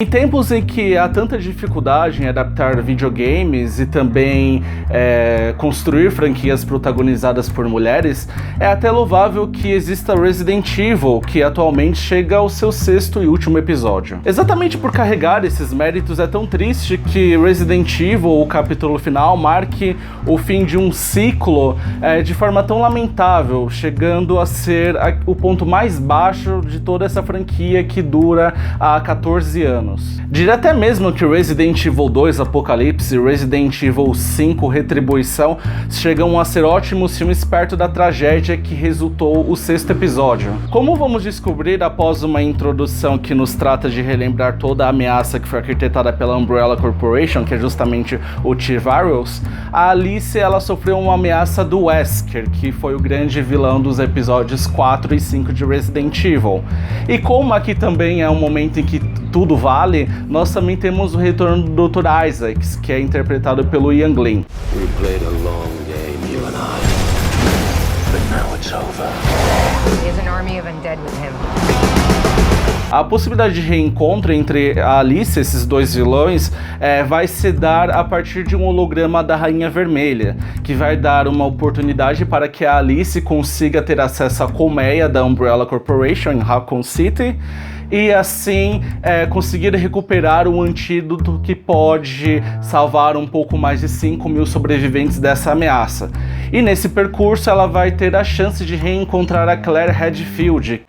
Em tempos em que há tanta dificuldade em adaptar videogames e também construir franquias protagonizadas por mulheres, é até louvável que exista Resident Evil, que atualmente chega ao seu 6º e último episódio. Exatamente por carregar esses méritos é tão triste que Resident Evil, o capítulo final, marque o fim de um ciclo de forma tão lamentável, chegando a ser o ponto mais baixo de toda essa franquia que dura há 14 anos. Diria até mesmo que Resident Evil 2 Apocalipse e Resident Evil 5 Retribuição chegam a ser ótimos filmes perto da tragédia que resultou o 6º episódio. Como vamos descobrir após uma introdução que nos trata de relembrar toda a ameaça que foi arquitetada pela Umbrella Corporation, que é justamente o T-Virus, a Alice ela sofreu uma ameaça do Wesker, que foi o grande vilão dos episódios 4 e 5 de Resident Evil. E como aqui também é um momento em que tudo vale, nós também temos o retorno do Dr. Isaacs, que é interpretado pelo Ian Glen. We played a long game, you and I. But now it's over. He has an army of undead with him. A possibilidade de reencontro entre a Alice e esses dois vilões vai se dar a partir de um holograma da Rainha Vermelha, que vai dar uma oportunidade para que a Alice consiga ter acesso à colmeia da Umbrella Corporation em Raccoon City, e assim conseguir recuperar o antídoto que pode salvar um pouco mais de 5.000 sobreviventes dessa ameaça. E nesse percurso ela vai ter a chance de reencontrar a Claire Redfield.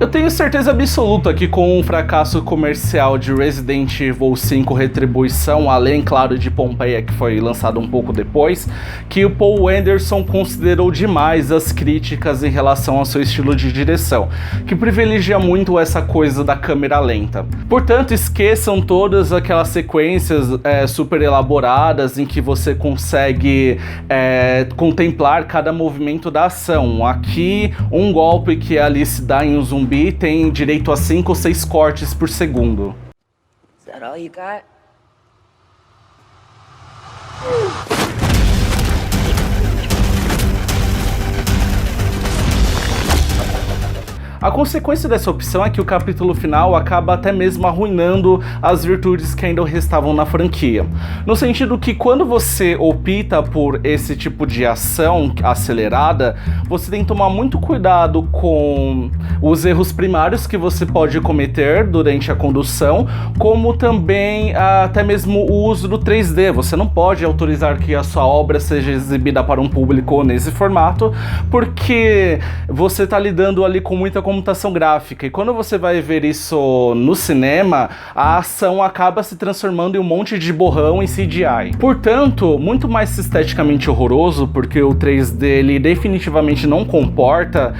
Eu tenho certeza absoluta que com o fracasso comercial de Resident Evil 5 Retribuição, além, claro, de Pompeia, que foi lançado um pouco depois, que o Paul Anderson considerou demais as críticas em relação ao seu estilo de direção, que privilegia muito essa coisa da câmera lenta. Portanto, esqueçam todas aquelas sequências super elaboradas em que você consegue contemplar cada movimento da ação. Aqui, um golpe que a Alice dá em um zumbi tem direito a 5 ou 6 cortes por segundo. Is that all you got? A consequência dessa opção é que o capítulo final acaba até mesmo arruinando as virtudes que ainda restavam na franquia. No sentido que quando você opta por esse tipo de ação acelerada, você tem que tomar muito cuidado com os erros primários que você pode cometer durante a condução, como também até mesmo o uso do 3D. Você não pode autorizar que a sua obra seja exibida para um público nesse formato, porque você está lidando ali com muita computação gráfica, e quando você vai ver isso no cinema, a ação acaba se transformando em um monte de borrão em CGI. Portanto, muito mais esteticamente horroroso, porque o 3D ele definitivamente não comporta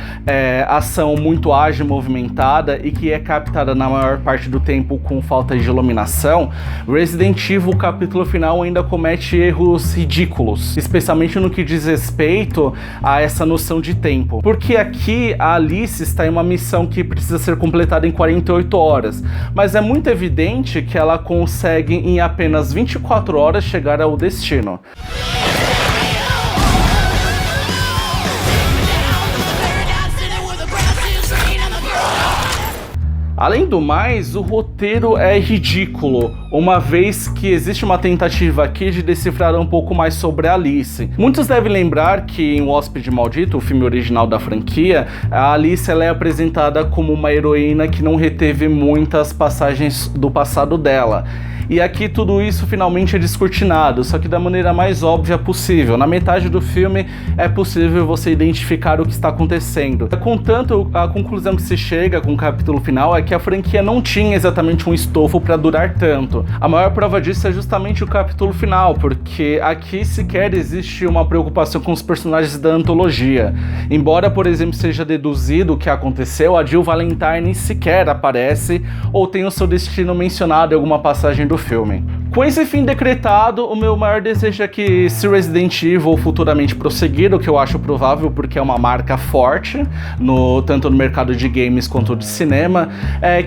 ação muito ágil, movimentada e que é captada na maior parte do tempo com falta de iluminação. Resident Evil, o capítulo final, ainda comete erros ridículos, especialmente no que diz respeito a essa noção de tempo, porque aqui a Alice está em uma missão que precisa ser completada em 48 horas, mas é muito evidente que ela consegue em apenas 24 horas chegar ao destino. Além do mais, o roteiro é ridículo, uma vez que existe uma tentativa aqui de decifrar um pouco mais sobre a Alice. Muitos devem lembrar que em O Hóspede Maldito, o filme original da franquia, a Alice ela é apresentada como uma heroína que não reteve muitas passagens do passado dela. E aqui tudo isso finalmente é descortinado, só que da maneira mais óbvia possível. Na metade do filme é possível você identificar o que está acontecendo. Contanto, a conclusão que se chega com o capítulo final é que a franquia não tinha exatamente um estofo para durar tanto. A maior prova disso é justamente o capítulo final, porque aqui sequer existe uma preocupação com os personagens da antologia. Embora, por exemplo, seja deduzido o que aconteceu, a Jill Valentine sequer aparece ou tem o seu destino mencionado em alguma passagem do filme. Com esse fim decretado, o meu maior desejo é que, se Resident Evil futuramente prosseguir, o que eu acho provável porque é uma marca forte, tanto no mercado de games quanto de cinema,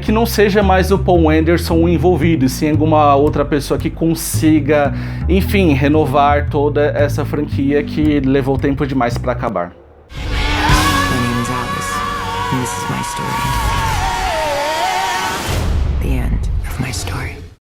que não seja mais o Paul Anderson envolvido, e sim alguma outra pessoa que consiga, enfim, renovar toda essa franquia que levou tempo demais para acabar. My name is Alice, and this is my story.